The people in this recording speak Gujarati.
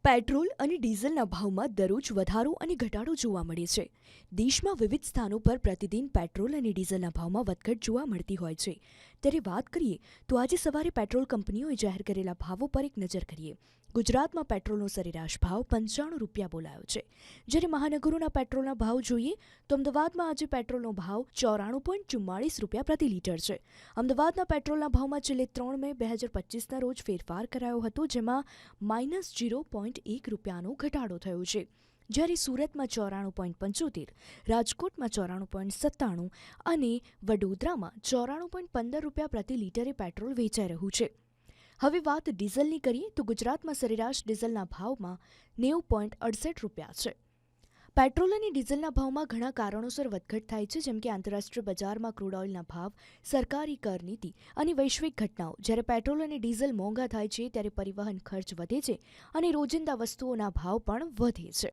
પેટ્રોલ અને ડીઝલના ભાવમાં દરરોજ વધારો અને ઘટાડો જોવા મળે છે. દેશમાં વિવિધ સ્થાનો પર પ્રતિદિન પેટ્રોલ અને ડીઝલના ભાવમાં વધઘટ જોવા મળતી હોય છે. ત્યારે વાત કરીએ તો આજે સવારે પેટ્રોલ કંપનીઓએ જાહેર કરેલા ભાવો પર એક નજર કરીએ. ગુજરાતમાં પેટ્રોલનો સરેરાશ ભાવ 95 રૂપિયા બોલાયો છે. જ્યારે મહાનગરોના પેટ્રોલના ભાવ જોઈએ તો અમદાવાદમાં આજે પેટ્રોલનો ભાવ 94.44 રૂપિયા પ્રતિ લીટર છે. અમદાવાદના પેટ્રોલના ભાવમાં છેલ્લે 3 મે 2025ના રોજ ફેરફાર કરાયો હતો, જેમાં -0.1 રૂપિયાનો ઘટાડો થયો છે. જ્યારે સુરતમાં 94.75, રાજકોટમાં 94.97 અને વડોદરામાં 94.15 રૂપિયા પ્રતિ લીટરે પેટ્રોલ વેચાઈ રહ્યું છે. હવે વાત ડીઝલની કરીએ તો ગુજરાતમાં સરેરાશ ડીઝલના ભાવમાં 90.68 રૂપિયા છે. પેટ્રોલ અને ડીઝલના ભાવમાં ઘણા કારણોસર વધઘટ થાય છે, જેમ કે આંતરરાષ્ટ્રીય બજારમાં ક્રૂડ ઓઇલના ભાવ, સરકારી કર નીતિ અને વૈશ્વિક ઘટનાઓ. જ્યારે પેટ્રોલ અને ડીઝલ મોંઘા થાય છે ત્યારે પરિવહન ખર્ચ વધે છે અને રોજિંદા વસ્તુઓના ભાવ પણ વધે છે.